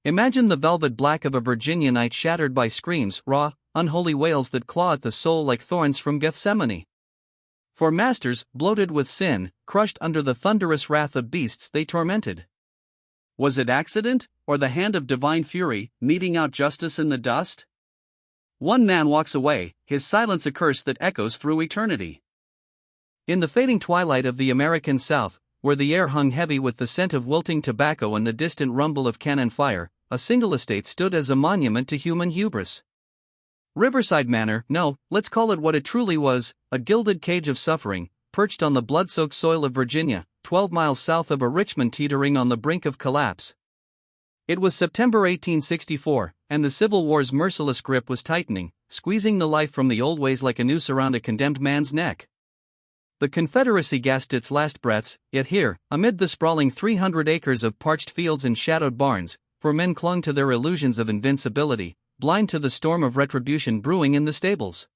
Imagine the velvet black of a Virginia night shattered by screams, raw, unholy wails that claw at the soul like thorns from Gethsemane. For masters, bloated with sin, crushed under the thunderous wrath of beasts they tormented. Was it accident, or the hand of divine fury, meting out justice in the dust? One man walks away, his silence a curse that echoes through eternity. In the fading twilight of the American South, where the air hung heavy with the scent of wilting tobacco and the distant rumble of cannon fire, a single estate stood as a monument to human hubris. Riverside Manor, no, let's call it what it truly was, a gilded cage of suffering, perched on the blood-soaked soil of Virginia, 12 miles south of a Richmond teetering on the brink of collapse. It was September 1864, and the Civil War's merciless grip was tightening, squeezing the life from the old ways like a noose around a condemned man's neck. The Confederacy gasped its last breaths, yet here, amid the sprawling 300 acres of parched fields and shadowed barns, for men clung to their illusions of invincibility, blind to the storm of retribution brewing in the stables.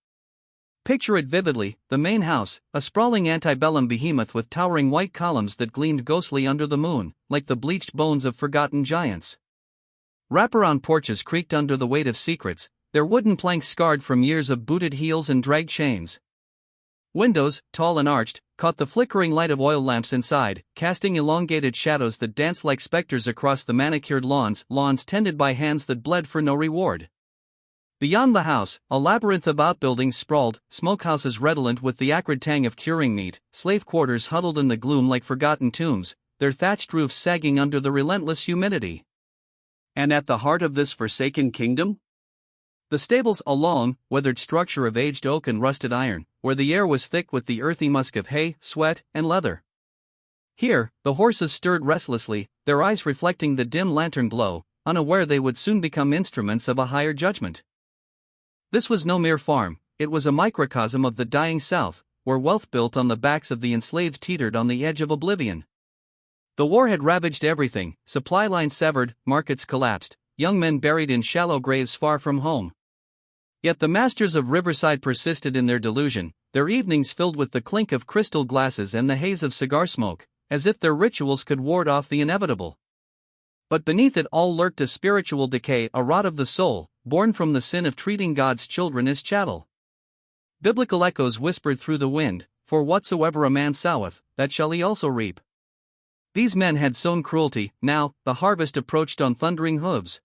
Picture it vividly, the main house, a sprawling antebellum behemoth with towering white columns that gleamed ghostly under the moon, like the bleached bones of forgotten giants. Wraparound porches creaked under the weight of secrets, their wooden planks scarred from years of booted heels and dragged chains. Windows, tall and arched, caught the flickering light of oil lamps inside, casting elongated shadows that danced like specters across the manicured lawns tended by hands that bled for no reward. Beyond the house, a labyrinth of outbuildings sprawled, smokehouses redolent with the acrid tang of curing meat, slave quarters huddled in the gloom like forgotten tombs, their thatched roofs sagging under the relentless humidity. And at the heart of this forsaken kingdom? The stables, a long, weathered structure of aged oak and rusted iron, where the air was thick with the earthy musk of hay, sweat, and leather. Here, the horses stirred restlessly, their eyes reflecting the dim lantern glow, unaware they would soon become instruments of a higher judgment. This was no mere farm, it was a microcosm of the dying South, where wealth built on the backs of the enslaved teetered on the edge of oblivion. The war had ravaged everything, supply lines severed, markets collapsed, young men buried in shallow graves far from home. Yet the masters of Riverside persisted in their delusion, their evenings filled with the clink of crystal glasses and the haze of cigar smoke, as if their rituals could ward off the inevitable. But beneath it all lurked a spiritual decay, a rot of the soul, born from the sin of treating God's children as chattel. Biblical echoes whispered through the wind, "For whatsoever a man soweth, that shall he also reap." These men had sown cruelty, now, the harvest approached on thundering hooves.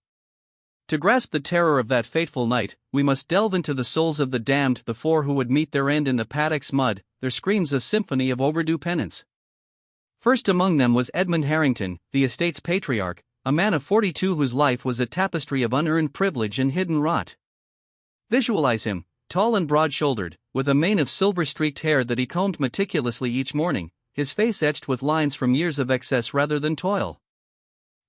To grasp the terror of that fateful night, we must delve into the souls of the damned, the four who would meet their end in the paddock's mud, their screams a symphony of overdue penance. First among them was Edmund Harrington, the estate's patriarch, a man of 42 whose life was a tapestry of unearned privilege and hidden rot. Visualize him, tall and broad-shouldered, with a mane of silver-streaked hair that he combed meticulously each morning, his face etched with lines from years of excess rather than toil.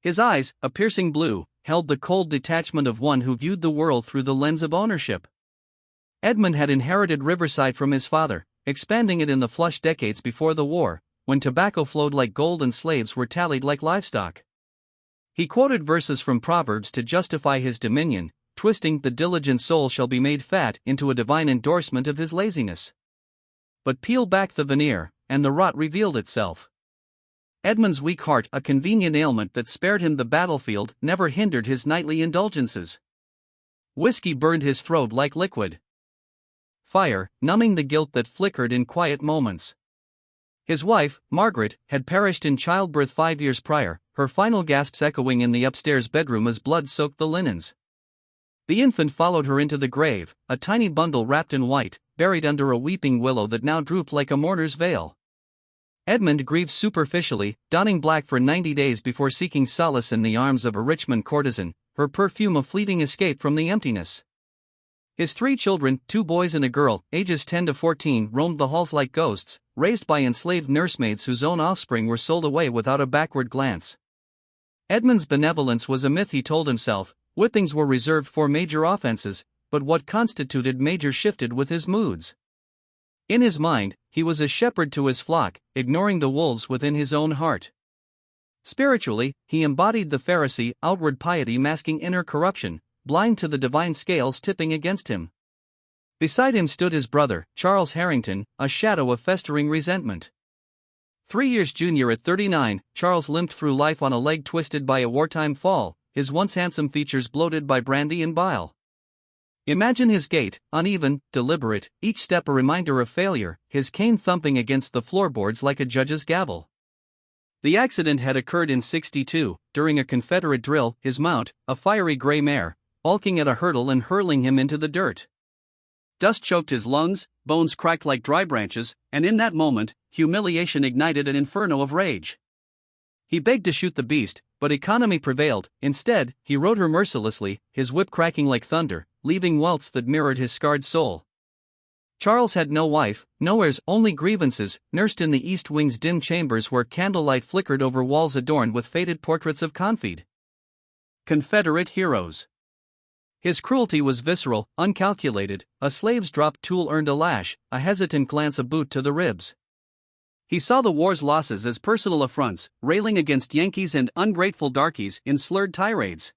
His eyes, a piercing blue, held the cold detachment of one who viewed the world through the lens of ownership. Edmund had inherited Riverside from his father, expanding it in the flush decades before the war, when tobacco flowed like gold and slaves were tallied like livestock. He quoted verses from Proverbs to justify his dominion, twisting "the diligent soul shall be made fat" into a divine endorsement of his laziness. But peel back the veneer, and the rot revealed itself. Edmund's weak heart, a convenient ailment that spared him the battlefield, never hindered his nightly indulgences. Whiskey burned his throat like liquid fire, numbing the guilt that flickered in quiet moments. His wife, Margaret, had perished in childbirth 5 years prior, her final gasps echoing in the upstairs bedroom as blood soaked the linens. The infant followed her into the grave, a tiny bundle wrapped in white, buried under a weeping willow that now drooped like a mourner's veil. Edmund grieved superficially, donning black for 90 days before seeking solace in the arms of a Richmond courtesan, her perfume a fleeting escape from the emptiness. His 3 children, 2 boys and a girl, ages 10 to 14, roamed the halls like ghosts, raised by enslaved nursemaids whose own offspring were sold away without a backward glance. Edmund's benevolence was a myth, he told himself. Whippings were reserved for major offenses, but what constituted major shifted with his moods. In his mind, he was a shepherd to his flock, ignoring the wolves within his own heart. Spiritually, he embodied the Pharisee, outward piety masking inner corruption, blind to the divine scales tipping against him. Beside him stood his brother, Charles Harrington, a shadow of festering resentment. 3 years junior at 39, Charles limped through life on a leg twisted by a wartime fall, his once handsome features bloated by brandy and bile. Imagine his gait, uneven, deliberate, each step a reminder of failure, his cane thumping against the floorboards like a judge's gavel. The accident had occurred in '62, during a Confederate drill, his mount, a fiery gray mare, balking at a hurdle and hurling him into the dirt. Dust choked his lungs, bones cracked like dry branches, and in that moment, humiliation ignited an inferno of rage. He begged to shoot the beast, but economy prevailed. Instead, he rode her mercilessly, his whip cracking like thunder, leaving welts that mirrored his scarred soul. Charles had no wife, no heirs, only grievances, nursed in the East Wing's dim chambers where candlelight flickered over walls adorned with faded portraits of Confede Confederate heroes. His cruelty was visceral, uncalculated. A slave's dropped tool earned a lash, a hesitant glance a boot to the ribs. He saw the war's losses as personal affronts, railing against Yankees and ungrateful darkies in slurred tirades.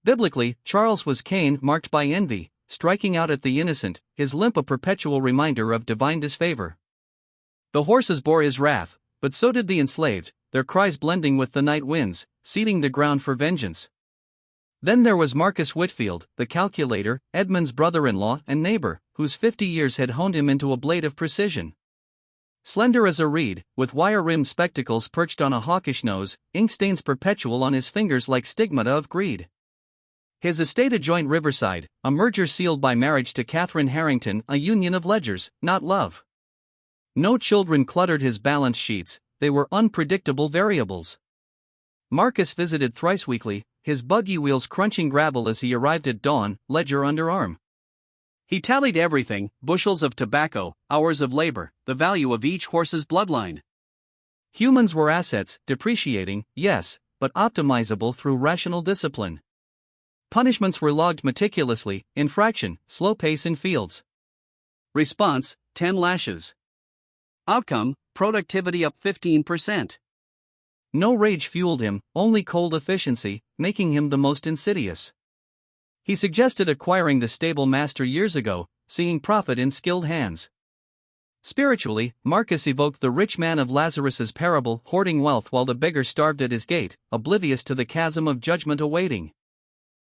Biblically, Charles was Cain marked by envy, striking out at the innocent, his limp a perpetual reminder of divine disfavor. The horses bore his wrath, but so did the enslaved, their cries blending with the night winds, seeding the ground for vengeance. Then there was Marcus Whitfield, the calculator, Edmund's brother-in-law and neighbor, whose 50 years had honed him into a blade of precision. Slender as a reed, with wire-rimmed spectacles perched on a hawkish nose, ink stains perpetual on his fingers like stigmata of greed. His estate adjoined Riverside, a merger sealed by marriage to Catherine Harrington, a union of ledgers, not love. No children cluttered his balance sheets, they were unpredictable variables. Marcus visited thrice weekly, his buggy wheels crunching gravel as he arrived at dawn, ledger under arm. He tallied everything: bushels of tobacco, hours of labor, the value of each horse's bloodline. Humans were assets, depreciating, yes, but optimizable through rational discipline. Punishments were logged meticulously: infraction, slow pace in fields. Response: 10 lashes. Outcome: productivity up 15%. No rage fueled him, only cold efficiency, making him the most insidious. He suggested acquiring the stable master years ago, seeing profit in skilled hands. Spiritually, Marcus evoked the rich man of Lazarus's parable, hoarding wealth while the beggar starved at his gate, oblivious to the chasm of judgment awaiting.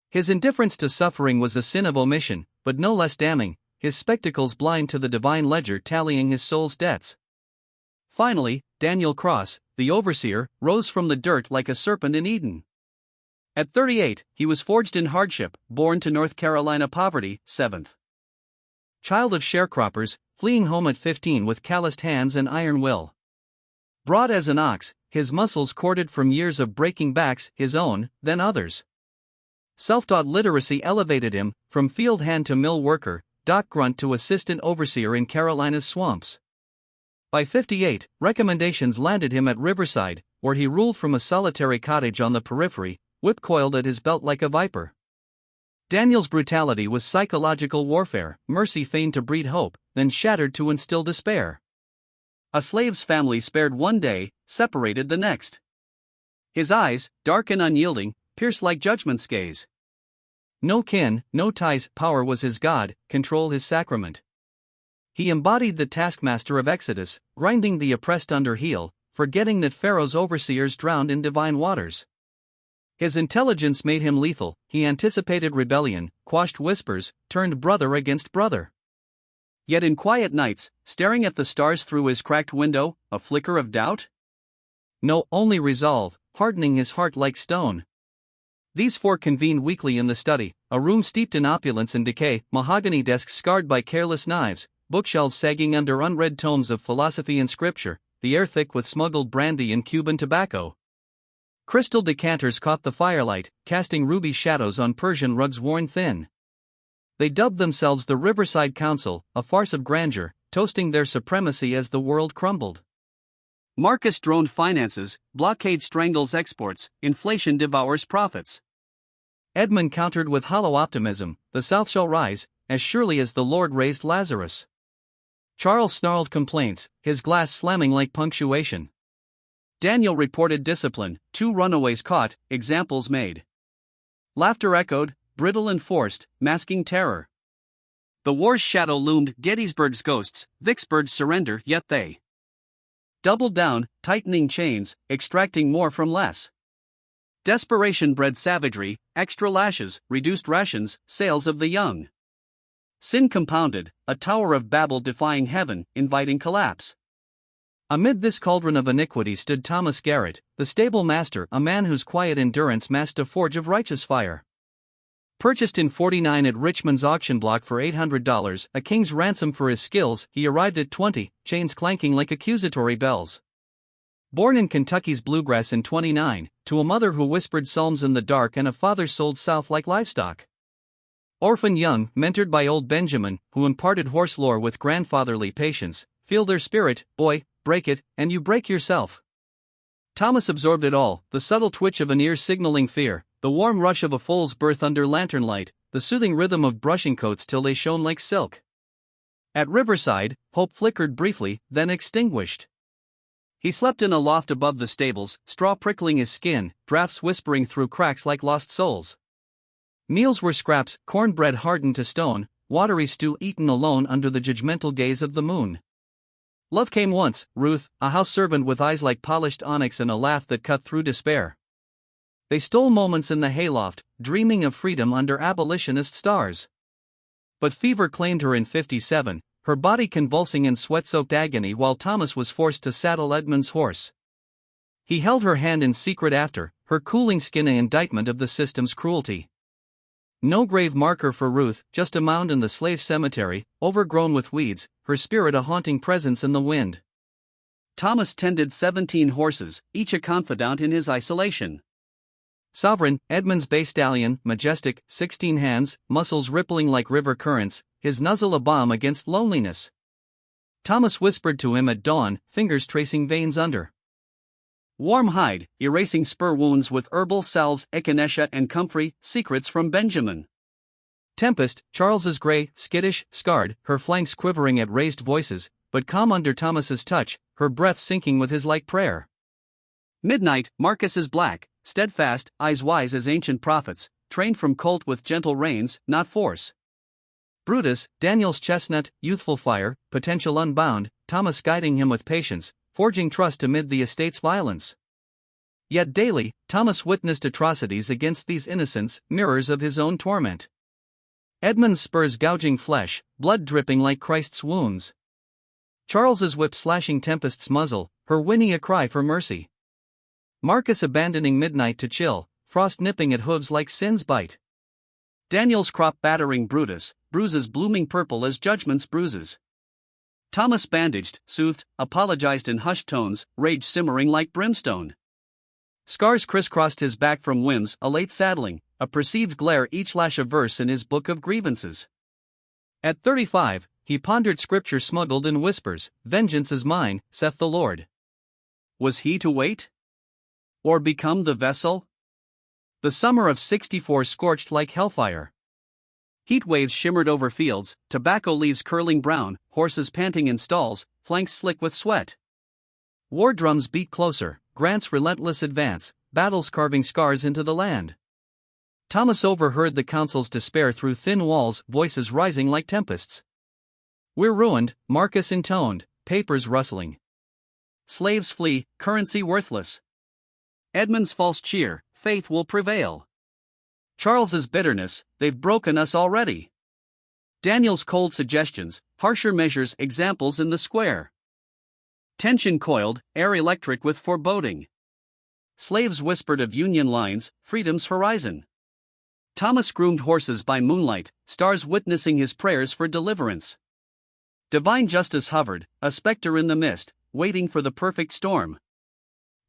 His indifference to suffering was a sin of omission, but no less damning, his spectacles blind to the divine ledger tallying his soul's debts. Finally, Daniel Cross, the overseer, rose from the dirt like a serpent in Eden. At 38, he was forged in hardship, born to North Carolina poverty, 7th child of sharecroppers, fleeing home at 15 with calloused hands and iron will. Broad as an ox, his muscles corded from years of breaking backs, his own, then others. Self-taught literacy elevated him, from field hand to mill worker, dock grunt to assistant overseer in Carolina's swamps. By 58, recommendations landed him at Riverside, where he ruled from a solitary cottage on the periphery, whip coiled at his belt like a viper. Daniel's brutality was psychological warfare: mercy feigned to breed hope, then shattered to instill despair. A slave's family spared one day, separated the next. His eyes, dark and unyielding, pierced like judgment's gaze. No kin, no ties, power was his god, control his sacrament. He embodied the taskmaster of Exodus, grinding the oppressed under heel, forgetting that Pharaoh's overseers drowned in divine waters. His intelligence made him lethal: he anticipated rebellion, quashed whispers, turned brother against brother. Yet in quiet nights, staring at the stars through his cracked window, a flicker of doubt? No, only resolve, hardening his heart like stone. These four convened weekly in the study, a room steeped in opulence and decay, mahogany desks scarred by careless knives, bookshelves sagging under unread tomes of philosophy and scripture, the air thick with smuggled brandy and Cuban tobacco. Crystal decanters caught the firelight, casting ruby shadows on Persian rugs worn thin. They dubbed themselves the Riverside Council, a farce of grandeur, toasting their supremacy as the world crumbled. Marcus droned finances: blockade strangles exports, inflation devours profits. Edmund countered with hollow optimism: the South shall rise, as surely as the Lord raised Lazarus. Charles snarled complaints, his glass slamming like punctuation. Daniel reported discipline: 2 runaways caught, examples made. Laughter echoed, brittle and forced, masking terror. The war's shadow loomed: Gettysburg's ghosts, Vicksburg's surrender, yet they doubled down, tightening chains, extracting more from less. Desperation bred savagery, extra lashes, reduced rations, sales of the young. Sin compounded, a Tower of Babel defying heaven, inviting collapse. Amid this cauldron of iniquity stood Thomas Garrett, the stable master, a man whose quiet endurance masked a forge of righteous fire. Purchased in '49 at Richmond's auction block for $800, a king's ransom for his skills, he arrived at 20, chains clanking like accusatory bells. Born in Kentucky's bluegrass in '29, to a mother who whispered psalms in the dark and a father sold south like livestock. Orphan young, mentored by old Benjamin, who imparted horse lore with grandfatherly patience, feel their spirit, boy, break it, and you break yourself. Thomas absorbed it all, the subtle twitch of an ear signaling fear, the warm rush of a foal's birth under lantern light, the soothing rhythm of brushing coats till they shone like silk. At Riverside, hope flickered briefly, then extinguished. He slept in a loft above the stables, straw prickling his skin, drafts whispering through cracks like lost souls. Meals were scraps, cornbread hardened to stone, watery stew eaten alone under the judgmental gaze of the moon. Love came once, Ruth, a house servant with eyes like polished onyx and a laugh that cut through despair. They stole moments in the hayloft, dreaming of freedom under abolitionist stars. But fever claimed her in '57, her body convulsing in sweat-soaked agony while Thomas was forced to saddle Edmund's horse. He held her hand in secret after, her cooling skin an indictment of the system's cruelty. No grave marker for Ruth, just a mound in the slave cemetery, overgrown with weeds, her spirit a haunting presence in the wind. Thomas tended 17 horses, each a confidant in his isolation. Sovereign, Edmund's bay stallion, majestic, 16 hands, muscles rippling like river currents, his muzzle a balm against loneliness. Thomas whispered to him at dawn, fingers tracing veins under. Warm hide, erasing spur wounds with herbal salves, echinacea and comfrey, secrets from Benjamin. Tempest, Charles's gray, skittish, scarred, her flanks quivering at raised voices, but calm under Thomas's touch, her breath sinking with his like prayer. Midnight, Marcus's black, steadfast, eyes wise as ancient prophets, trained from colt with gentle reins, not force. Brutus, Daniel's chestnut, youthful fire, potential unbound, Thomas guiding him with patience, forging trust amid the estate's violence. Yet daily, Thomas witnessed atrocities against these innocents, mirrors of his own torment. Edmund's spurs gouging flesh, blood dripping like Christ's wounds. Charles's whip slashing Tempest's muzzle, her whinny a cry for mercy. Marcus abandoning midnight to chill, frost nipping at hooves like sin's bite. Daniel's crop battering Brutus, bruises blooming purple as judgment's bruises. Thomas bandaged, soothed, apologized in hushed tones, rage simmering like brimstone. Scars crisscrossed his back from whims, a late saddling, a perceived glare each lash a verse in his book of grievances. At 35, he pondered scripture smuggled in whispers, vengeance is mine, saith the Lord. Was he to wait? Or become the vessel? The summer of '64 scorched like hellfire. Heat waves shimmered over fields, tobacco leaves curling brown, horses panting in stalls, flanks slick with sweat. War drums beat closer, Grant's relentless advance, battles carving scars into the land. Thomas overheard the council's despair through thin walls, voices rising like tempests. We're ruined, Marcus intoned, papers rustling. Slaves flee, currency worthless. Edmund's false cheer, faith will prevail. Charles's bitterness, they've broken us already. Daniel's cold suggestions, harsher measures, examples in the square. Tension coiled, air electric with foreboding. Slaves whispered of union lines, freedom's horizon. Thomas groomed horses by moonlight, stars witnessing his prayers for deliverance. Divine justice hovered, a specter in the mist, waiting for the perfect storm.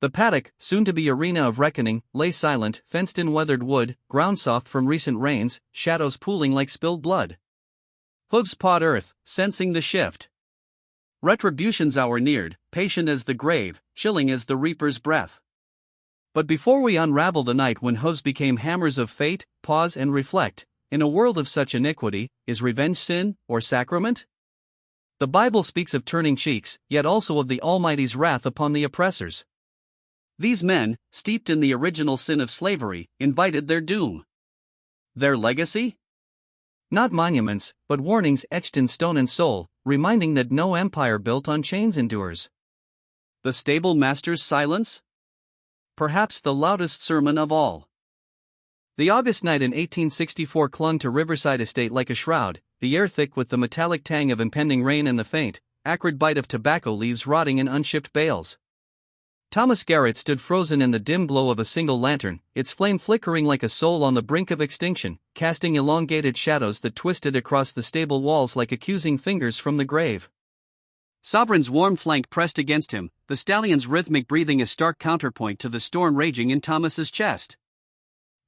The paddock, soon to be arena of reckoning, lay silent, fenced in weathered wood, ground soft from recent rains, shadows pooling like spilled blood. Hooves pawed earth, sensing the shift. Retribution's hour neared, patient as the grave, chilling as the reaper's breath. But before we unravel the night when hooves became hammers of fate, pause and reflect, in a world of such iniquity, is revenge sin, or sacrament? The Bible speaks of turning cheeks, yet also of the Almighty's wrath upon the oppressors. These men, steeped in the original sin of slavery, invited their doom. Their legacy? Not monuments, but warnings etched in stone and soul, reminding that no empire built on chains endures. The stable master's silence? perhaps the loudest sermon of all. The August night in 1864 clung to Riverside Estate like a shroud, the air thick with the metallic tang of impending rain and the faint, acrid bite of tobacco leaves rotting in unshipped bales. Thomas Garrett stood frozen in the dim glow of a single lantern, its flame flickering like a soul on the brink of extinction, casting elongated shadows that twisted across the stable walls like accusing fingers from the grave. Sovereign's warm flank pressed against him, the stallion's rhythmic breathing a stark counterpoint to the storm raging in Thomas's chest.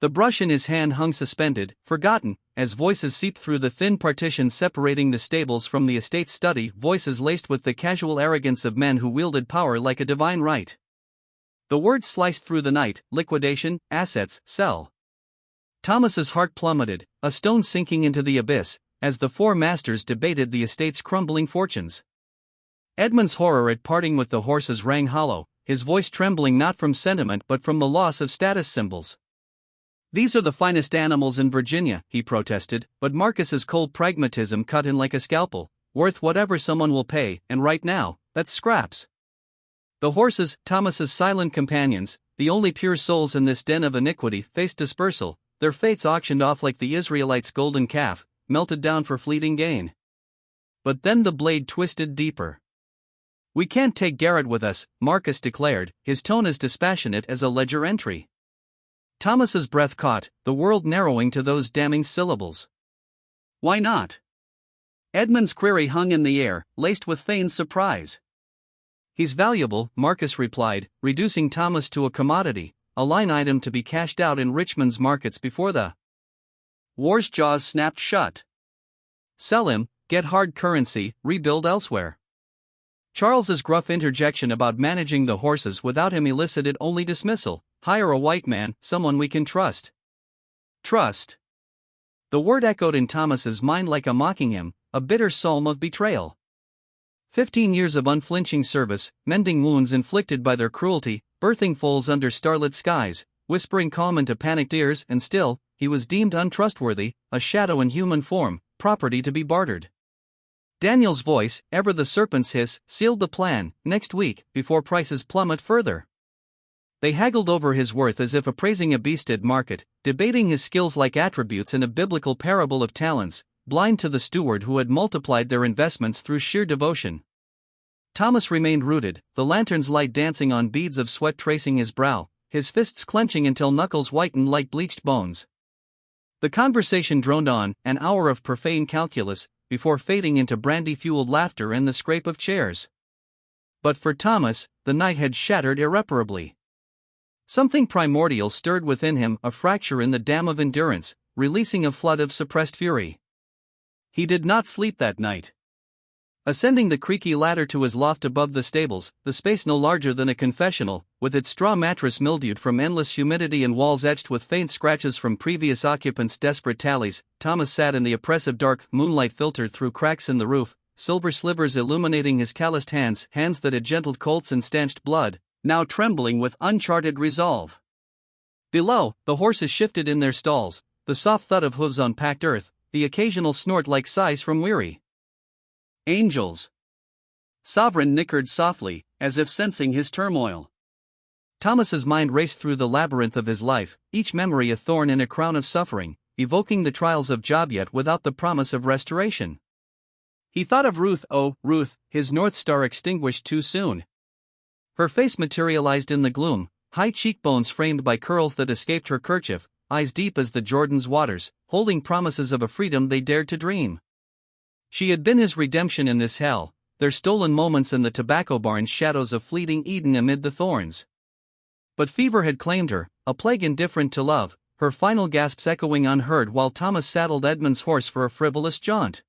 The brush in his hand hung suspended, forgotten, as voices seeped through the thin partitions separating the stables from the estate's study, voices laced with the casual arrogance of men who wielded power like a divine right. The words sliced through the night: liquidation, assets, sell. Thomas's heart plummeted, a stone sinking into the abyss, as the four masters debated the estate's crumbling fortunes. Edmund's horror at parting with the horses rang hollow, his voice trembling not from sentiment but from the loss of status symbols. "These are the finest animals in Virginia," he protested, but Marcus's cold pragmatism cut in like a scalpel, "worth whatever someone will pay, and right now, that's scraps." The horses, Thomas's silent companions, the only pure souls in this den of iniquity, faced dispersal, their fates auctioned off like the Israelites' golden calf, melted down for fleeting gain. But then the blade twisted deeper. "We can't take Garrett with us," Marcus declared, his tone as dispassionate as a ledger entry. Thomas's breath caught, the world narrowing to those damning syllables. "Why not?" Edmund's query hung in the air, laced with feigned surprise. "He's valuable," Marcus replied, reducing Thomas to a commodity, a line item to be cashed out in Richmond's markets before the war's jaws snapped shut. "Sell him, get hard currency, rebuild elsewhere." Charles's gruff interjection about managing the horses without him elicited only dismissal. "Hire a white man, someone we can trust." Trust. The word echoed in Thomas's mind like a mocking him, a bitter psalm of betrayal. 15 years of unflinching service, mending wounds inflicted by their cruelty, birthing foals under starlit skies, whispering calm into panicked ears, and still, he was deemed untrustworthy, a shadow in human form, property to be bartered. Daniel's voice, ever the serpent's hiss, sealed the plan: next week, before prices plummet further. They haggled over his worth as if appraising a beast at market, debating his skills like attributes in a biblical parable of talents, blind to the steward who had multiplied their investments through sheer devotion. Thomas remained rooted, the lantern's light dancing on beads of sweat tracing his brow, his fists clenching until knuckles whitened like bleached bones. The conversation droned on, an hour of profane calculus, before fading into brandy-fueled laughter and the scrape of chairs. But for Thomas, the night had shattered irreparably. Something primordial stirred within him, a fracture in the dam of endurance, releasing a flood of suppressed fury. He did not sleep that night. Ascending the creaky ladder to his loft above the stables, the space no larger than a confessional, with its straw mattress mildewed from endless humidity and walls etched with faint scratches from previous occupants' desperate tallies, Thomas sat in the oppressive dark, moonlight filtered through cracks in the roof, silver slivers illuminating his calloused hands, hands that had gentled colts and stanched blood, now trembling with uncharted resolve. Below, the horses shifted in their stalls, the soft thud of hooves on packed earth, the occasional snort like sighs from weary angels. Sovereign nickered softly, as if sensing his turmoil. Thomas's mind raced through the labyrinth of his life, each memory a thorn in a crown of suffering, evoking the trials of job yet without the promise of restoration. He thought of Ruth, oh, Ruth, his North Star extinguished too soon. Her face materialized in the gloom, high cheekbones framed by curls that escaped her kerchief, eyes deep as the Jordan's waters, holding promises of a freedom they dared to dream. She had been his redemption in this hell, their stolen moments in the tobacco barn's shadows of fleeting Eden amid the thorns. But fever had claimed her, a plague indifferent to love, her final gasps echoing unheard while Thomas saddled Edmund's horse for a frivolous jaunt.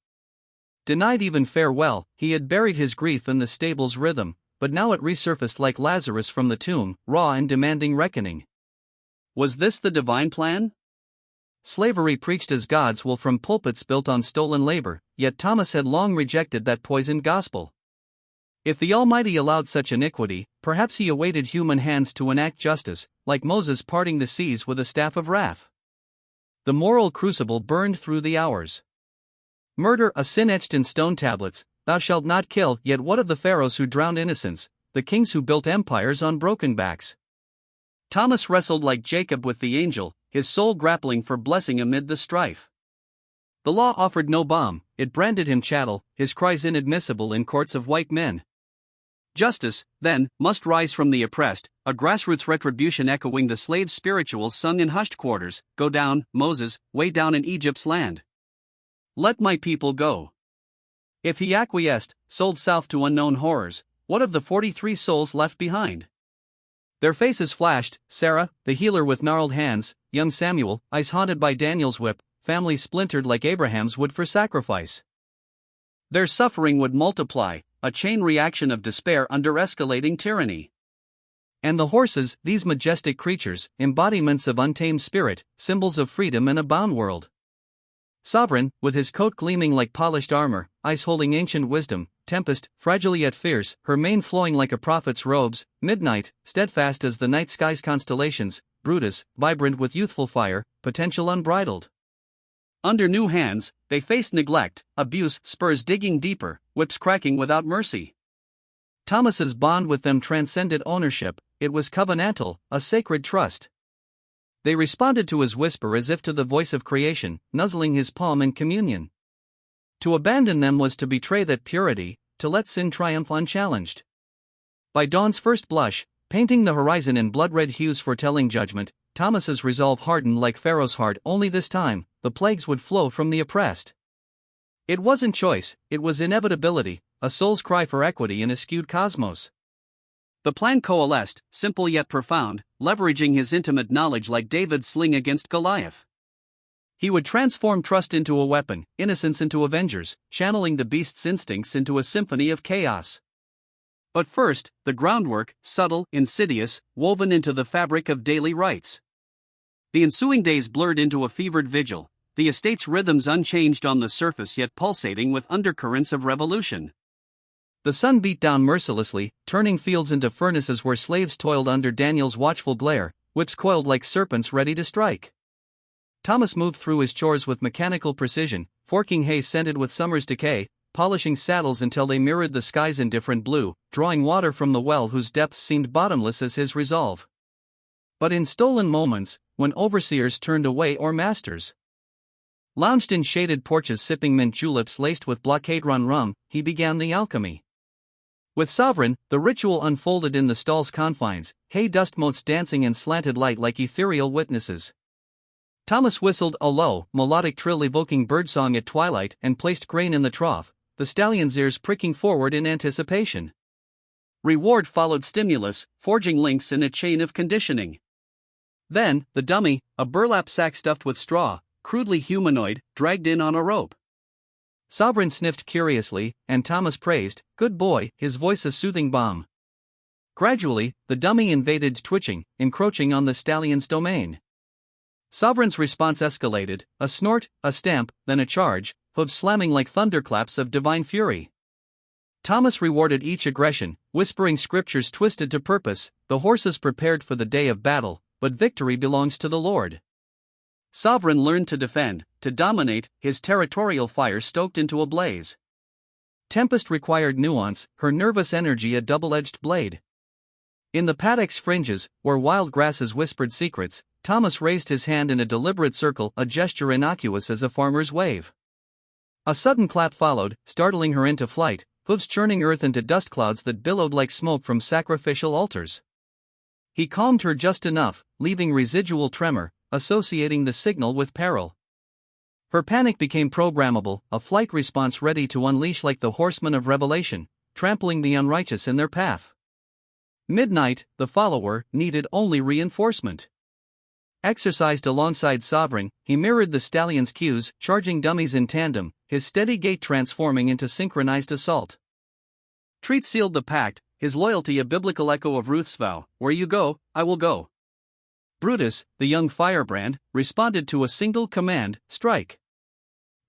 Denied even farewell, he had buried his grief in the stable's rhythm, but now it resurfaced like Lazarus from the tomb, raw and demanding reckoning. Was this the divine plan? Slavery preached as God's will from pulpits built on stolen labor, yet Thomas had long rejected that poisoned gospel. If the Almighty allowed such iniquity, perhaps he awaited human hands to enact justice, like Moses parting the seas with a staff of wrath. The moral crucible burned through the hours. Murder, a sin etched in stone tablets, thou shalt not kill, yet what of the pharaohs who drowned innocents, the kings who built empires on broken backs? Thomas wrestled like Jacob with the angel, his soul grappling for blessing amid the strife. The law offered no balm, it branded him chattel, his cries inadmissible in courts of white men. Justice, then, must rise from the oppressed, a grassroots retribution echoing the slave's spirituals sung in hushed quarters, "Go down, Moses, way down in Egypt's land. Let my people go." If he acquiesced, sold south to unknown horrors, what of the 43 souls left behind? Their faces flashed: Sarah, the healer with gnarled hands; young Samuel, eyes haunted by Daniel's whip; families splintered like Abraham's wood for sacrifice. Their suffering would multiply, a chain reaction of despair under escalating tyranny. And the horses, these majestic creatures, embodiments of untamed spirit, symbols of freedom in a bound world. Sovereign, with his coat gleaming like polished armor, eyes holding ancient wisdom; Tempest, fragile yet fierce, her mane flowing like a prophet's robes; Midnight, steadfast as the night sky's constellations; Brutus, vibrant with youthful fire, potential unbridled. Under new hands, they faced neglect, abuse, spurs digging deeper, whips cracking without mercy. Thomas's bond with them transcended ownership, it was covenantal, a sacred trust. They responded to his whisper as if to the voice of creation, nuzzling his palm in communion. To abandon them was to betray that purity, to let sin triumph unchallenged. By dawn's first blush, painting the horizon in blood-red hues foretelling judgment, Thomas's resolve hardened like Pharaoh's heart. Only this time, the plagues would flow from the oppressed. It wasn't choice, it was inevitability, a soul's cry for equity in a skewed cosmos. The plan coalesced, simple yet profound, leveraging his intimate knowledge like David's sling against Goliath. He would transform trust into a weapon, innocence into avengers, channeling the beast's instincts into a symphony of chaos. But first, the groundwork, subtle, insidious, woven into the fabric of daily rites. The ensuing days blurred into a fevered vigil, the estate's rhythms unchanged on the surface yet pulsating with undercurrents of revolution. The sun beat down mercilessly, turning fields into furnaces where slaves toiled under Daniel's watchful glare, whips coiled like serpents ready to strike. Thomas moved through his chores with mechanical precision, forking hay scented with summer's decay, polishing saddles until they mirrored the sky's indifferent blue, drawing water from the well whose depths seemed bottomless as his resolve. But in stolen moments, when overseers turned away or masters lounged in shaded porches sipping mint juleps laced with blockade-run rum, he began the alchemy. With Sovereign, the ritual unfolded in the stall's confines, hay dust motes dancing in slanted light like ethereal witnesses. Thomas whistled a low, melodic trill evoking birdsong at twilight and placed grain in the trough, the stallion's ears pricking forward in anticipation. Reward followed stimulus, forging links in a chain of conditioning. Then, the dummy, a burlap sack stuffed with straw, crudely humanoid, dragged in on a rope. Sovereign sniffed curiously, and Thomas praised, "Good boy," his voice a soothing balm. Gradually, the dummy invaded twitching, encroaching on the stallion's domain. Sovereign's response escalated, a snort, a stamp, then a charge, hooves slamming like thunderclaps of divine fury. Thomas rewarded each aggression, whispering scriptures twisted to purpose, the horses prepared for the day of battle, but victory belongs to the Lord. Sovereign learned to defend, to dominate, his territorial fire stoked into a blaze. Tempest required nuance, her nervous energy a double-edged blade. In the paddock's fringes, where wild grasses whispered secrets, Thomas raised his hand in a deliberate circle, a gesture innocuous as a farmer's wave. A sudden clap followed, startling her into flight, hooves churning earth into dust clouds that billowed like smoke from sacrificial altars. He calmed her just enough, leaving residual tremor, associating the signal with peril. Her panic became programmable, a flight response ready to unleash like the horsemen of Revelation, trampling the unrighteous in their path. Midnight, the follower, needed only reinforcement. Exercised alongside Sovereign, he mirrored the stallion's cues, charging dummies in tandem, his steady gait transforming into synchronized assault. Treat sealed the pact, his loyalty a biblical echo of Ruth's vow, "Where you go, I will go." Brutus, the young firebrand, responded to a single command, "Strike."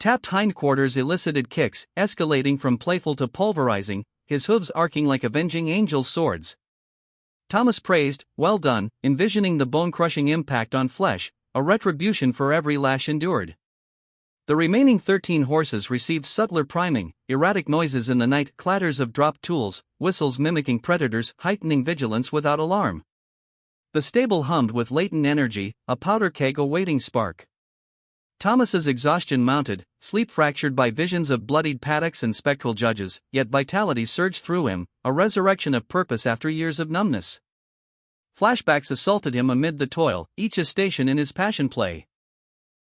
Tapped hindquarters elicited kicks, escalating from playful to pulverizing, his hooves arcing like avenging angels' swords. Thomas praised, "Well done," envisioning the bone-crushing impact on flesh, a retribution for every lash endured. The remaining 13 horses received subtler priming, erratic noises in the night, clatters of dropped tools, whistles mimicking predators, heightening vigilance without alarm. The stable hummed with latent energy, a powder keg awaiting spark. Thomas's exhaustion mounted, sleep fractured by visions of bloodied paddocks and spectral judges, yet vitality surged through him, a resurrection of purpose after years of numbness. Flashbacks assaulted him amid the toil, each a station in his passion play.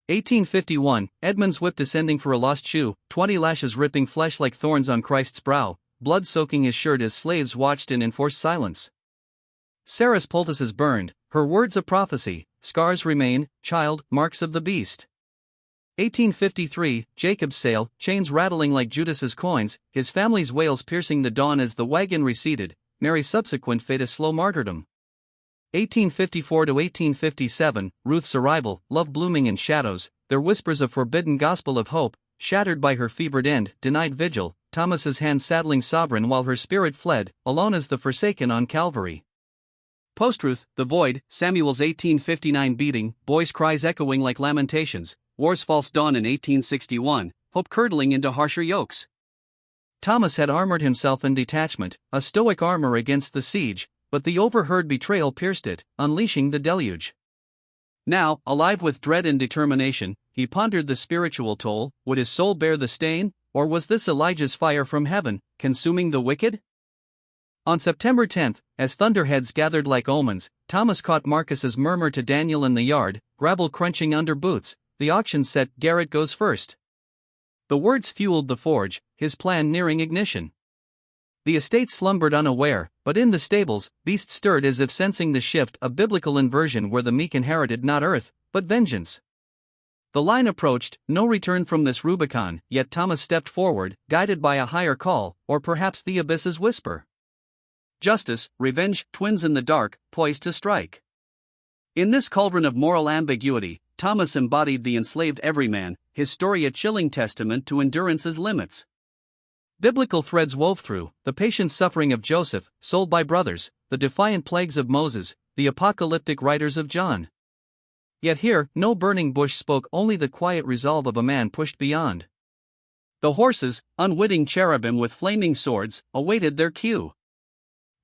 1851, Edmund's whip descending for a lost shoe, 20 lashes ripping flesh like thorns on Christ's brow, blood soaking his shirt as slaves watched in enforced silence. Sarah's poultices burned, her words a prophecy, scars remain, child, marks of the beast. 1853, Jacob's sale, chains rattling like Judas's coins, his family's wails piercing the dawn as the wagon receded, Mary's subsequent fate a slow martyrdom. 1854 to 1857, Ruth's arrival, love blooming in shadows, their whispers of forbidden gospel of hope, shattered by her fevered end, denied vigil, Thomas's hand saddling sovereign while her spirit fled, alone as the forsaken on Calvary. Post-Ruth, the void, Samuel's 1859 beating, boys' cries echoing like lamentations, war's false dawn in 1861, hope curdling into harsher yokes. Thomas had armored himself in detachment, a stoic armor against the siege, but the overheard betrayal pierced it, unleashing the deluge. Now, alive with dread and determination, he pondered the spiritual toll. Would his soul bear the stain, or was this Elijah's fire from heaven, consuming the wicked? On September 10, as thunderheads gathered like omens, Thomas caught Marcus's murmur to Daniel in the yard, gravel crunching under boots. The auction set, Garrett goes first. The words fueled the forge, his plan nearing ignition. The estate slumbered unaware, but in the stables, beasts stirred as if sensing the shift, a biblical inversion where the meek inherited not earth, but vengeance. The line approached, no return from this Rubicon, yet Thomas stepped forward, guided by a higher call, or perhaps the abyss's whisper. Justice, revenge, twins in the dark, poised to strike. In this cauldron of moral ambiguity, Thomas embodied the enslaved everyman, his story a chilling testament to endurance's limits. Biblical threads wove through, the patient suffering of Joseph, sold by brothers, the defiant plagues of Moses, the apocalyptic writers of John. Yet here, no burning bush spoke, only the quiet resolve of a man pushed beyond. The horses, unwitting cherubim with flaming swords, awaited their cue.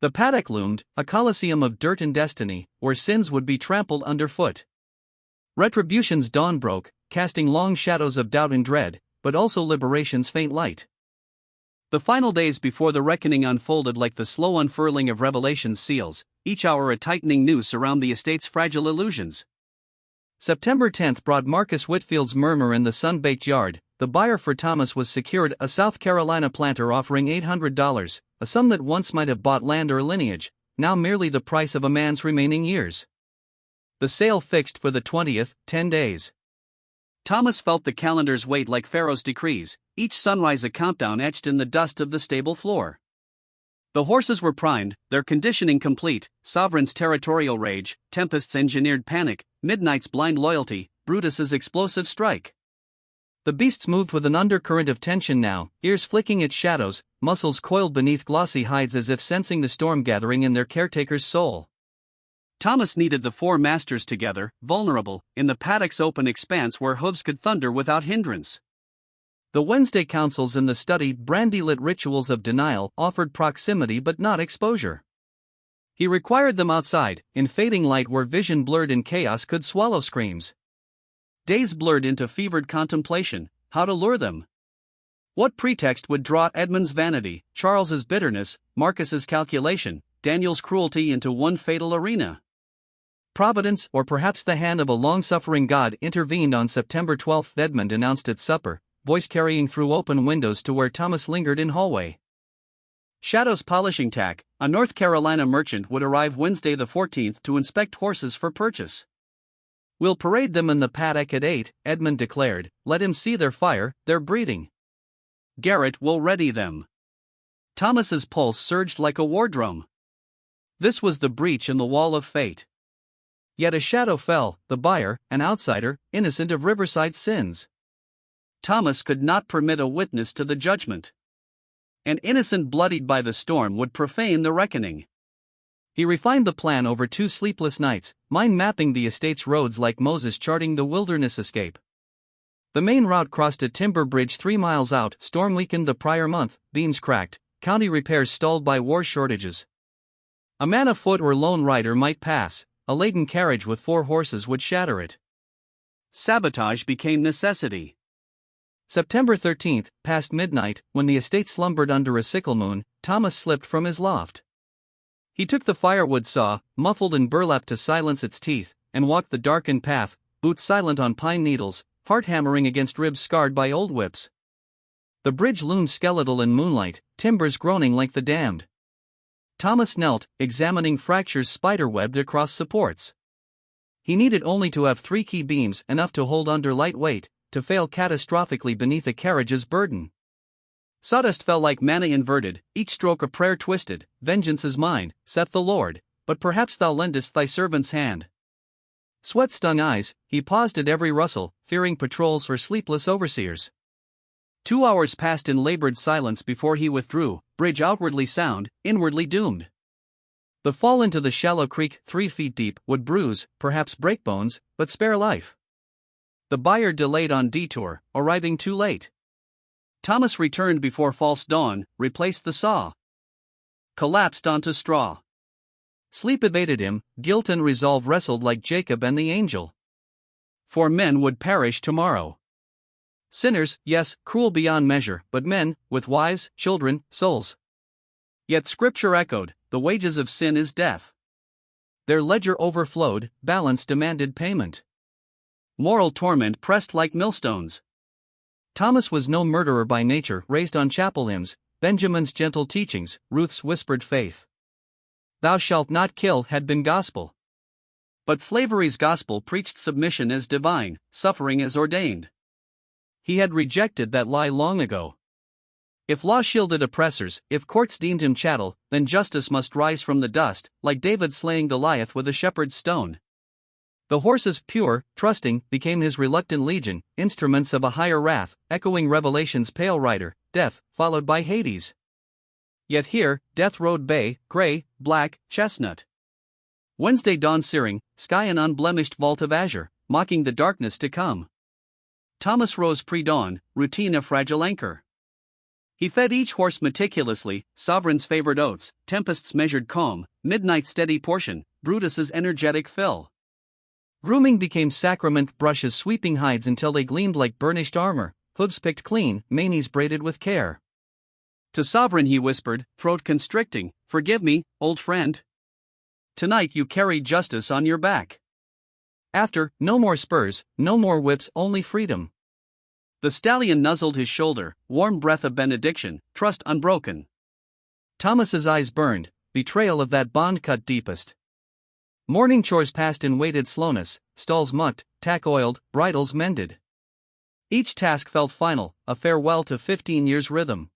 The paddock loomed, a coliseum of dirt and destiny, where sins would be trampled underfoot. Retribution's dawn broke, casting long shadows of doubt and dread, but also liberation's faint light. The final days before the reckoning unfolded like the slow unfurling of Revelation's seals, each hour a tightening noose around the estate's fragile illusions. September 10 brought Marcus Whitfield's murmur in the sun-baked yard. The buyer for Thomas was secured, a South Carolina planter offering $800, a sum that once might have bought land or lineage, now merely the price of a man's remaining years. The sale fixed for the 20th, 10 days. Thomas felt the calendar's weight like Pharaoh's decrees, each sunrise a countdown etched in the dust of the stable floor. The horses were primed, their conditioning complete, sovereign's territorial rage, tempest's engineered panic, midnight's blind loyalty, Brutus's explosive strike. The beasts moved with an undercurrent of tension now, ears flicking at shadows, muscles coiled beneath glossy hides as if sensing the storm gathering in their caretaker's soul. Thomas needed the four masters together, vulnerable, in the paddock's open expanse where hooves could thunder without hindrance. The Wednesday councils in the study, brandy-lit rituals of denial, offered proximity but not exposure. He required them outside, in fading light where vision blurred in chaos could swallow screams. Days blurred into fevered contemplation, how to lure them. What pretext would draw Edmund's vanity, Charles's bitterness, Marcus's calculation, Daniel's cruelty into one fatal arena? Providence, or perhaps the hand of a long-suffering God, intervened on September 12. Edmund announced at supper, voice carrying through open windows to where Thomas lingered in hallway. Shadow's polishing tack, a North Carolina merchant, would arrive Wednesday the 14th to inspect horses for purchase. "We'll parade them in the paddock at 8, Edmund declared, let him see their fire, their breeding. Garrett will ready them. Thomas's pulse surged like a war drum. This was the breach in the wall of fate. Yet a shadow fell, the buyer, an outsider, innocent of Riverside's sins. Thomas could not permit a witness to the judgment. An innocent bloodied by the storm would profane the reckoning. He refined the plan over 2 sleepless nights, mind mapping the estate's roads like Moses charting the wilderness escape. The main route crossed a timber bridge 3 miles out, storm weakened the prior month, beams cracked, county repairs stalled by war shortages. A man afoot or lone rider might pass, a laden carriage with 4 horses would shatter it. Sabotage became necessity. September 13th, past midnight, when the estate slumbered under a sickle moon, Thomas slipped from his loft. He took the firewood saw, muffled in burlap to silence its teeth, and walked the darkened path, boots silent on pine needles, heart hammering against ribs scarred by old whips. The bridge loomed skeletal in moonlight, timbers groaning like the damned. Thomas knelt, examining fractures spider-webbed across supports. He needed only to have 3 key beams, enough to hold under light weight, to fail catastrophically beneath a carriage's burden. Sawdust fell like manna inverted, each stroke a prayer twisted. Vengeance is mine, saith the Lord, but perhaps thou lendest thy servant's hand. Sweat-stung eyes, he paused at every rustle, fearing patrols or sleepless overseers. 2 hours passed in labored silence before he withdrew, bridge outwardly sound, inwardly doomed. The fall into the shallow creek, 3 feet deep, would bruise, perhaps break bones, but spare life. The buyer delayed on detour, arriving too late. Thomas returned before false dawn, replaced the saw. Collapsed onto straw. Sleep evaded him, guilt and resolve wrestled like Jacob and the angel. For men would perish tomorrow. Sinners, yes, cruel beyond measure, but men, with wives, children, souls. Yet Scripture echoed, the wages of sin is death. Their ledger overflowed, balance demanded payment. Moral torment pressed like millstones. Thomas was no murderer by nature, raised on chapel hymns, Benjamin's gentle teachings, Ruth's whispered faith. Thou shalt not kill had been gospel. But slavery's gospel preached submission as divine, suffering as ordained. He had rejected that lie long ago. If law shielded oppressors, if courts deemed him chattel, then justice must rise from the dust, like David slaying Goliath with a shepherd's stone. The horses, pure, trusting, became his reluctant legion, instruments of a higher wrath, echoing Revelation's pale rider, death, followed by Hades. Yet here, death rode bay, gray, black, chestnut. Wednesday dawn searing, sky an unblemished vault of azure, mocking the darkness to come. Thomas rose pre-dawn, routine a fragile anchor. He fed each horse meticulously, sovereign's favored oats, tempest's measured calm, midnight's steady portion, Brutus's energetic fill. Grooming became sacrament, brushes sweeping hides until they gleamed like burnished armor, hooves picked clean, manes braided with care. To sovereign he whispered, throat constricting, forgive me, old friend. Tonight you carry justice on your back. After, no more spurs, no more whips, only freedom. The stallion nuzzled his shoulder, warm breath of benediction, trust unbroken. Thomas's eyes burned, betrayal of that bond cut deepest. Morning chores passed in weighted slowness, stalls mucked, tack oiled, bridles mended. Each task felt final, a farewell to 15 years' rhythm.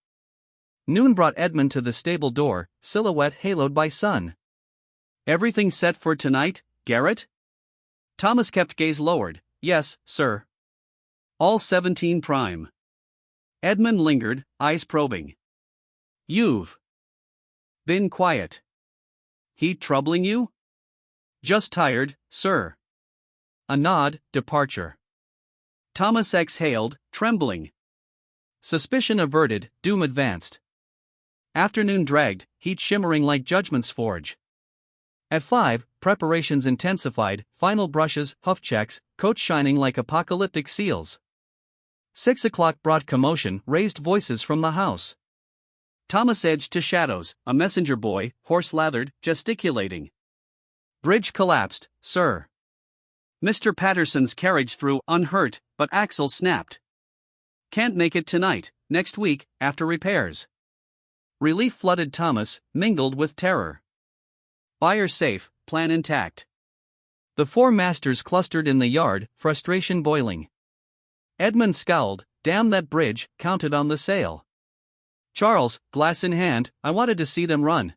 Noon brought Edmund to the stable door, silhouette haloed by sun. Everything set for tonight, Garrett? Thomas kept gaze lowered. Yes, sir. All 17 prime. Edmund lingered, eyes probing. You've been quiet. Heat troubling you? Just tired, sir. A nod, departure. Thomas exhaled, trembling. Suspicion averted, doom advanced. Afternoon dragged, heat shimmering like judgment's forge. At 5, preparations intensified, final brushes, hoof checks, coats shining like apocalyptic seals. 6 o'clock brought commotion, raised voices from the house. Thomas edged to shadows, a messenger boy, horse lathered, gesticulating. Bridge collapsed, sir. Mr. Patterson's carriage through, unhurt, but axle snapped. Can't make it tonight, next week, after repairs. Relief flooded Thomas, mingled with terror. Buyer safe, plan intact. The 4 masters clustered in the yard, frustration boiling. Edmund scowled, damn that bridge, counted on the sale. Charles, glass in hand, I wanted to see them run.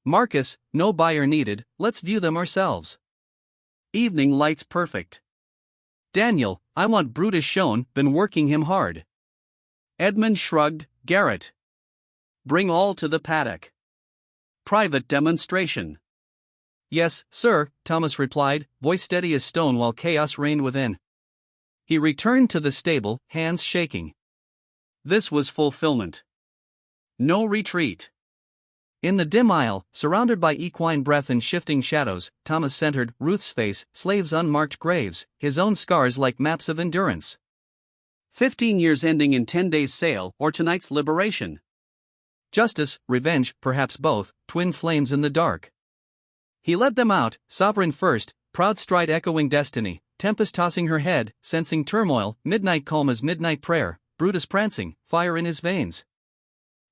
Marcus, no buyer needed, let's view them ourselves. Evening lights perfect. Daniel, I want Brutus shown, been working him hard. Edmund shrugged, Garrett. Bring all to the paddock. Private demonstration. Yes, sir, Thomas replied, voice steady as stone while chaos reigned within. He returned to the stable, hands shaking. This was fulfillment. No retreat. In the dim aisle, surrounded by equine breath and shifting shadows, Thomas centered Ruth's face, slaves' unmarked graves, his own scars like maps of endurance. 15 years ending in 10 days' sale or tonight's liberation. Justice, revenge, perhaps both, twin flames in the dark. He led them out, sovereign first, proud stride echoing destiny, Tempest tossing her head, sensing turmoil, midnight calm as midnight prayer, Brutus prancing, fire in his veins.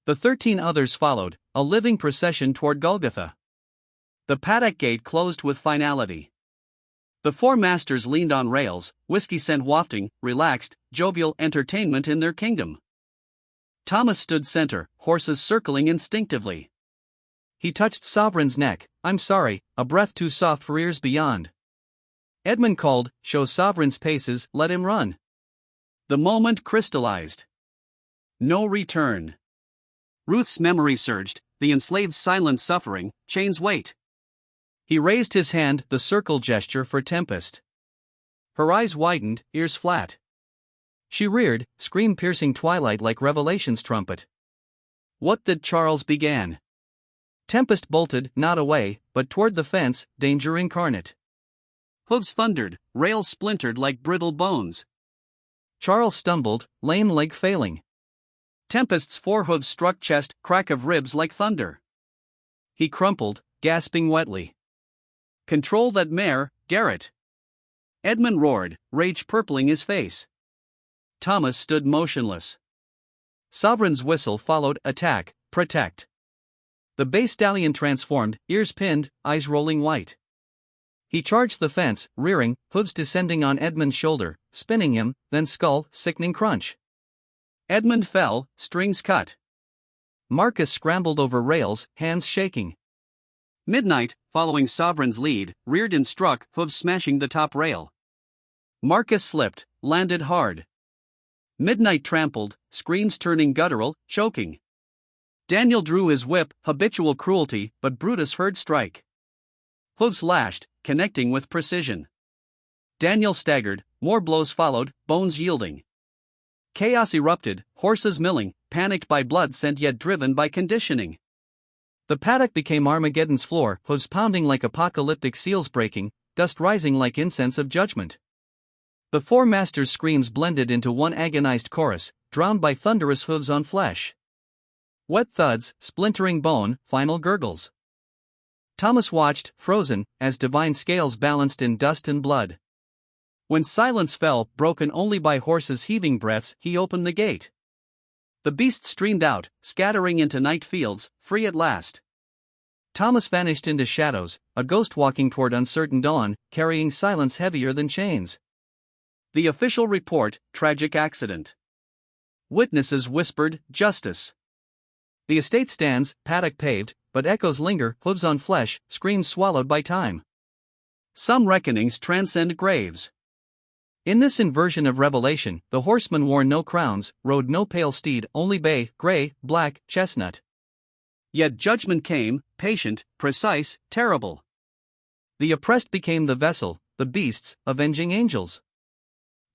The 13 others followed, a living procession toward Golgotha. The paddock gate closed with finality. The 4 masters leaned on rails, whiskey scent wafting, relaxed, jovial entertainment in their kingdom. Thomas stood center, horses circling instinctively. He touched Sovereign's neck. "I'm sorry, a breath too soft for ears beyond." Edmund called, "Show Sovereign's paces, let him run." The moment crystallized. No return. Ruth's memory surged, the enslaved silent suffering, chains weight. He raised his hand, the circle gesture for Tempest. Her eyes widened, ears flat. She reared, scream-piercing twilight like Revelation's trumpet. "What did Charles began?" Tempest bolted, not away, but toward the fence, danger incarnate. Hooves thundered, rails splintered like brittle bones. Charles stumbled, lame leg failing. Tempest's 4 hooves struck chest, crack of ribs like thunder. He crumpled, gasping wetly. "Control that mare, Garrett!" Edmund roared, rage purpling his face. Thomas stood motionless. Sovereign's whistle followed, attack, protect. The bay stallion transformed, ears pinned, eyes rolling white. He charged the fence, rearing, hooves descending on Edmund's shoulder, spinning him, then skull, sickening crunch. Edmund fell, strings cut. Marcus scrambled over rails, hands shaking. Midnight, following Sovereign's lead, reared and struck, hooves smashing the top rail. Marcus slipped, landed hard. Midnight trampled, screams turning guttural, choking. Daniel drew his whip, habitual cruelty, but Brutus heard strike. Hooves lashed, connecting with precision. Daniel staggered, more blows followed, bones yielding. Chaos erupted, horses milling, panicked by blood sent yet driven by conditioning. The paddock became Armageddon's floor, hooves pounding like apocalyptic seals breaking, dust rising like incense of judgment. The 4 masters' screams blended into one agonized chorus, drowned by thunderous hooves on flesh. Wet thuds, splintering bone, final gurgles. Thomas watched, frozen, as divine scales balanced in dust and blood. When silence fell, broken only by horses' heaving breaths, he opened the gate. The beasts streamed out, scattering into night fields, free at last. Thomas vanished into shadows, a ghost walking toward uncertain dawn, carrying silence heavier than chains. The official report, tragic accident. Witnesses whispered, justice. The estate stands, paddock paved, but echoes linger, hooves on flesh, screams swallowed by time. Some reckonings transcend graves. In this inversion of revelation, the horseman wore no crowns, rode no pale steed, only bay, gray, black, chestnut. Yet judgment came, patient, precise, terrible. The oppressed became the vessel, the beasts, avenging angels.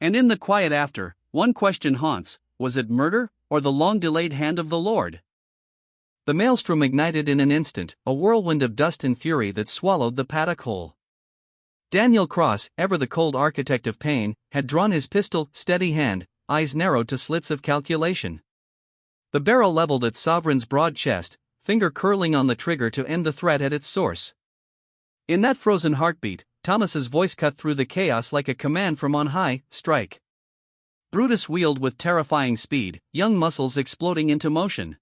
And in the quiet after, one question haunts: was it murder, or the long-delayed hand of the Lord? The maelstrom ignited in an instant, a whirlwind of dust and fury that swallowed the paddock whole. Daniel Cross, ever the cold architect of pain, had drawn his pistol, steady hand, eyes narrowed to slits of calculation. The barrel leveled at Sovereign's broad chest, finger curling on the trigger to end the threat at its source. In that frozen heartbeat, Thomas's voice cut through the chaos like a command from on high: strike. Brutus wheeled with terrifying speed, young muscles exploding into motion.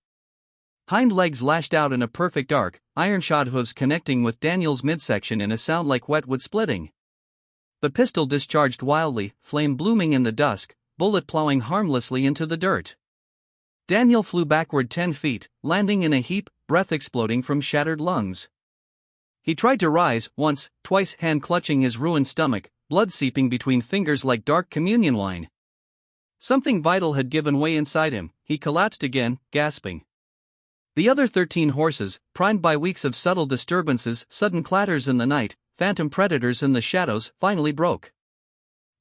Hind legs lashed out in a perfect arc, iron-shod hooves connecting with Daniel's midsection in a sound like wet wood splitting. The pistol discharged wildly, flame blooming in the dusk, bullet plowing harmlessly into the dirt. Daniel flew backward 10 feet, landing in a heap, breath exploding from shattered lungs. He tried to rise, once, twice, hand clutching his ruined stomach, blood seeping between fingers like dark communion wine. Something vital had given way inside him. He collapsed again, gasping. The other 13 horses, primed by weeks of subtle disturbances, sudden clatters in the night, phantom predators in the shadows, finally broke.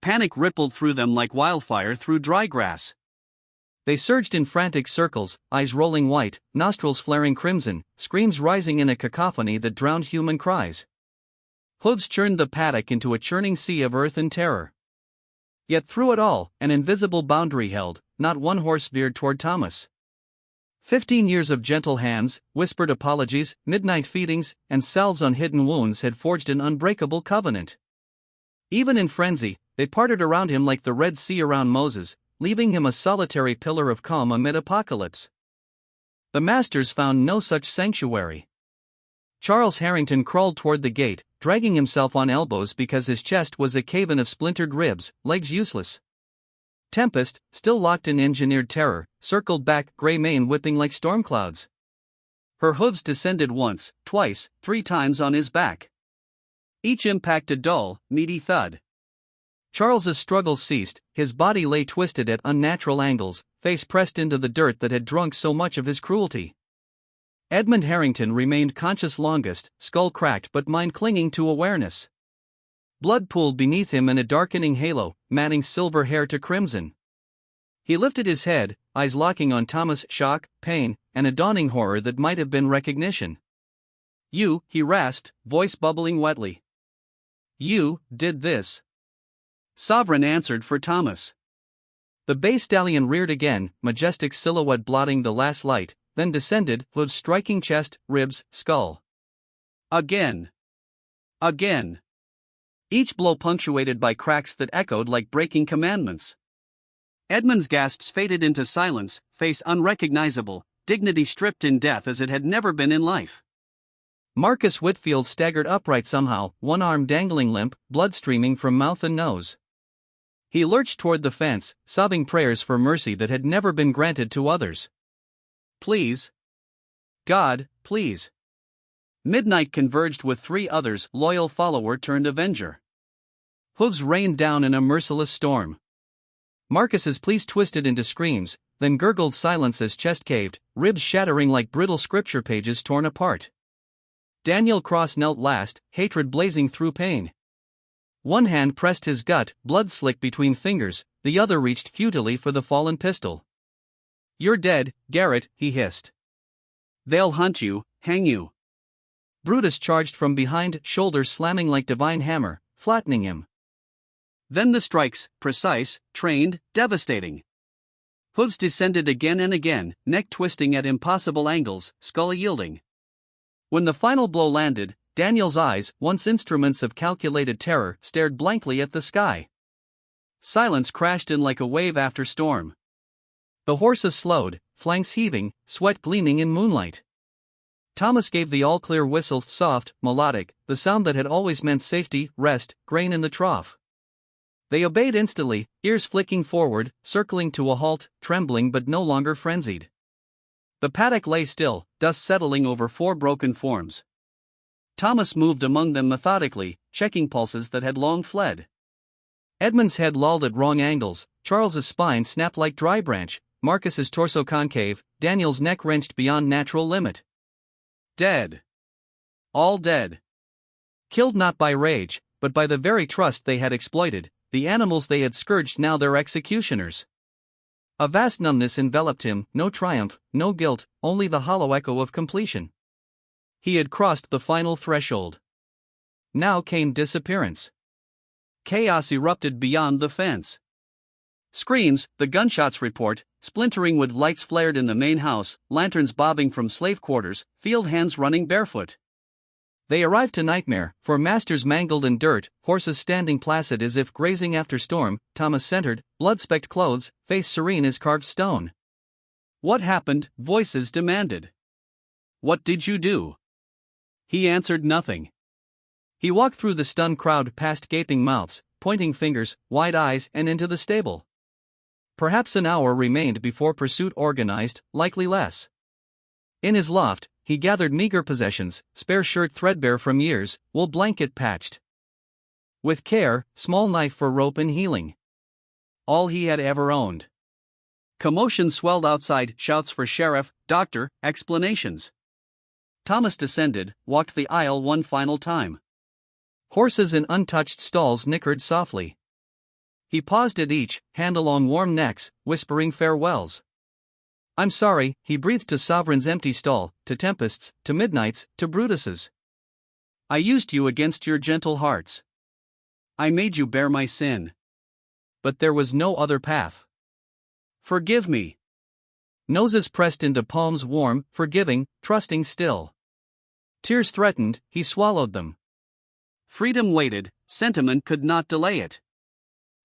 Panic rippled through them like wildfire through dry grass. They surged in frantic circles, eyes rolling white, nostrils flaring crimson, screams rising in a cacophony that drowned human cries. Hooves churned the paddock into a churning sea of earth and terror. Yet through it all, an invisible boundary held, not one horse veered toward Thomas. 15 years of gentle hands, whispered apologies, midnight feedings, and salves on hidden wounds had forged an unbreakable covenant. Even in frenzy, they parted around him like the Red Sea around Moses, leaving him a solitary pillar of calm amid apocalypse. The masters found no such sanctuary. Charles Harrington crawled toward the gate, dragging himself on elbows because his chest was a cave-in of splintered ribs, legs useless. Tempest, still locked in engineered terror, circled back, gray mane whipping like storm clouds. Her hooves descended once, twice, 3 times on his back. Each impact a dull, meaty thud. Charles's struggles ceased, his body lay twisted at unnatural angles, face pressed into the dirt that had drunk so much of his cruelty. Edmund Harrington remained conscious longest, skull cracked but mind clinging to awareness. Blood pooled beneath him in a darkening halo, matting silver hair to crimson. He lifted his head, eyes locking on Thomas, shock, pain, and a dawning horror that might have been recognition. "You," he rasped, voice bubbling wetly. "You did this." Sovereign answered for Thomas. The bay stallion reared again, majestic silhouette blotting the last light, then descended, hooves striking chest, ribs, skull. Again. Again. Each blow punctuated by cracks that echoed like breaking commandments. Edmund's gasps faded into silence, face unrecognizable, dignity stripped in death as it had never been in life. Marcus Whitfield staggered upright somehow, one arm dangling limp, blood streaming from mouth and nose. He lurched toward the fence, sobbing prayers for mercy that had never been granted to others. "Please. God, please." Midnight converged with 3 others, loyal follower turned avenger. Hooves rained down in a merciless storm. Marcus's pleas twisted into screams, then gurgled silence as chest caved, ribs shattering like brittle scripture pages torn apart. Daniel Cross knelt last, hatred blazing through pain. One hand pressed his gut, blood slick between fingers, the other reached futilely for the fallen pistol. "You're dead, Garrett," he hissed. "They'll hunt you, hang you." Brutus charged from behind, shoulders slamming like divine hammer, flattening him. Then the strikes, precise, trained, devastating. Hooves descended again and again, neck twisting at impossible angles, skull yielding. When the final blow landed, Daniel's eyes, once instruments of calculated terror, stared blankly at the sky. Silence crashed in like a wave after storm. The horses slowed, flanks heaving, sweat gleaming in moonlight. Thomas gave the all-clear whistle, soft, melodic, the sound that had always meant safety, rest, grain in the trough. They obeyed instantly, ears flicking forward, circling to a halt, trembling but no longer frenzied. The paddock lay still, dust settling over 4 broken forms. Thomas moved among them methodically, checking pulses that had long fled. Edmund's head lolled at wrong angles, Charles's spine snapped like dry branch, Marcus's torso concave, Daniel's neck wrenched beyond natural limit. Dead. All dead. Killed not by rage, but by the very trust they had exploited, the animals they had scourged now their executioners. A vast numbness enveloped him, no triumph, no guilt, only the hollow echo of completion. He had crossed the final threshold. Now came disappearance. Chaos erupted beyond the fence. Screams, the gunshots report, splintering wood lights flared in the main house, lanterns bobbing from slave quarters, field hands running barefoot. They arrived to nightmare, for masters mangled in dirt, horses standing placid as if grazing after storm, Thomas centered, blood-specked clothes, face serene as carved stone. What happened? Voices demanded. What did you do? He answered nothing. He walked through the stunned crowd past gaping mouths, pointing fingers, wide eyes, and into the stable. Perhaps an hour remained before pursuit organized, likely less. In his loft, he gathered meager possessions, spare shirt threadbare from years, wool blanket patched. With care, small knife for rope and healing. All he had ever owned. Commotion swelled outside, shouts for sheriff, doctor, explanations. Thomas descended, walked the aisle one final time. Horses in untouched stalls nickered softly. He paused at each, hand along warm necks, whispering farewells. I'm sorry, he breathed to Sovereign's empty stall, to tempests, to midnights, to Brutuses. I used you against your gentle hearts. I made you bear my sin. But there was no other path. Forgive me. Noses pressed into palms warm, forgiving, trusting still. Tears threatened, he swallowed them. Freedom waited, sentiment could not delay it.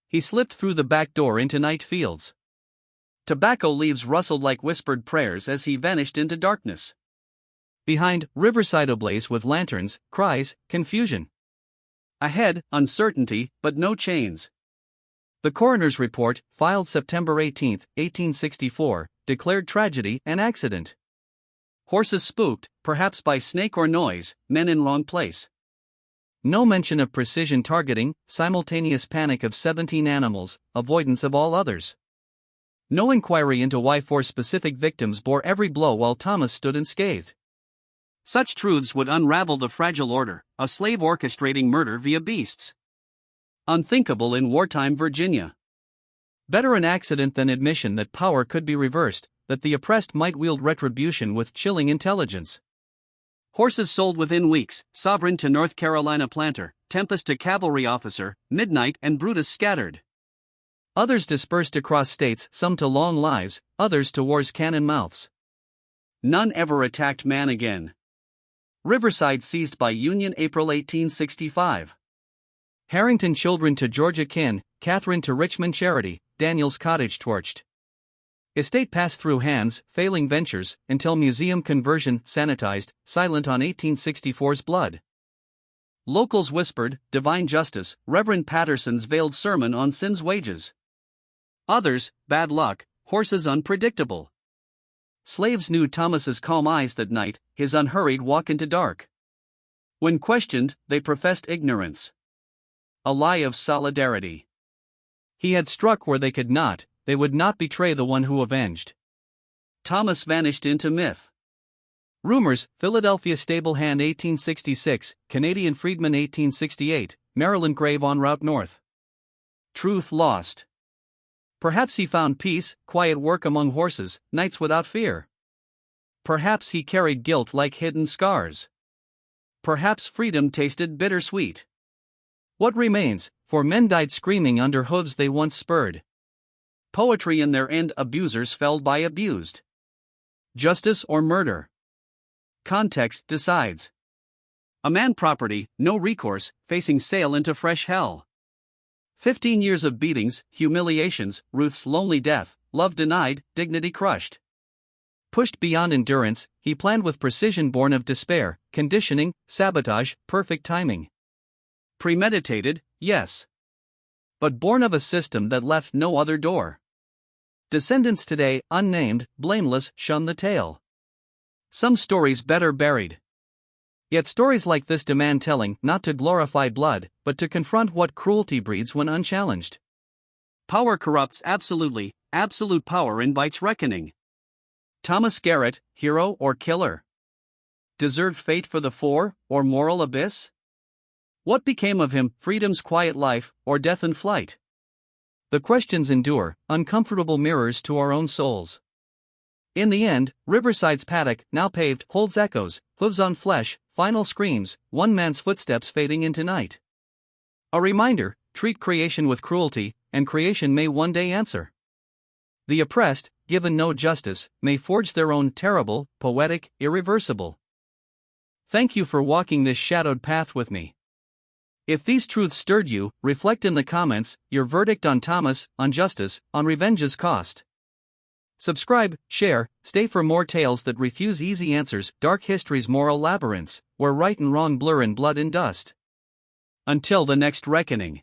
He slipped through the back door into night fields. Tobacco leaves rustled like whispered prayers as he vanished into darkness. Behind, Riverside ablaze with lanterns, cries, confusion. Ahead, uncertainty, but no chains. The coroner's report, filed September 18, 1864, declared tragedy an accident. Horses spooked, perhaps by snake or noise, men in wrong place. No mention of precision targeting, simultaneous panic of 17 animals, avoidance of all others. No inquiry into why 4 specific victims bore every blow while Thomas stood unscathed. Such truths would unravel the fragile order, a slave orchestrating murder via beasts. Unthinkable in wartime Virginia. Better an accident than admission that power could be reversed, that the oppressed might wield retribution with chilling intelligence. Horses sold within weeks, Sovereign to North Carolina planter, Tempest to cavalry officer, Midnight and Brutus scattered. Others dispersed across states, some to long lives, others to war's cannon mouths. None ever attacked man again. Riverside seized by Union April 1865. Harrington children to Georgia kin, Catherine to Richmond charity, Daniel's cottage torched. Estate passed through hands, failing ventures, until museum conversion, sanitized, silent on 1864's blood. Locals whispered, divine justice, Reverend Patterson's veiled sermon on sin's wages. Others, bad luck, horses unpredictable. Slaves knew Thomas's calm eyes that night, his unhurried walk into dark. When questioned, they professed ignorance. A lie of solidarity. He had struck where they could not, they would not betray the one who avenged. Thomas vanished into myth. Rumors, Philadelphia stable hand 1866, Canadian freedman 1868, Maryland grave en route north. Truth lost. Perhaps he found peace, quiet work among horses, nights without fear. Perhaps he carried guilt like hidden scars. Perhaps freedom tasted bittersweet. What remains? For men died screaming under hooves they once spurred. Poetry in their end, abusers felled by abused. Justice or murder? Context decides. A man property, no recourse, facing sail into fresh hell. 15 years of beatings, humiliations, Ruth's lonely death, love denied, dignity crushed. Pushed beyond endurance, he planned with precision born of despair, conditioning, sabotage, perfect timing. Premeditated, yes. But born of a system that left no other door. Descendants today, unnamed, blameless, shun the tale. Some stories better buried. Yet stories like this demand telling, not to glorify blood, but to confront what cruelty breeds when unchallenged. Power corrupts absolutely, absolute power invites reckoning. Thomas Garrett, hero or killer? Deserved fate for the 4, or moral abyss? What became of him, freedom's quiet life, or death in flight? The questions endure, uncomfortable mirrors to our own souls. In the end, Riverside's paddock, now paved, holds echoes, hooves on flesh, final screams, one man's footsteps fading into night. A reminder, treat creation with cruelty, and creation may one day answer. The oppressed, given no justice, may forge their own terrible, poetic, irreversible. Thank you for walking this shadowed path with me. If these truths stirred you, reflect in the comments your verdict on Thomas, on justice, on revenge's cost. Subscribe, share, stay for more tales that refuse easy answers, dark history's moral labyrinths, where right and wrong blur in blood and dust. Until the next reckoning.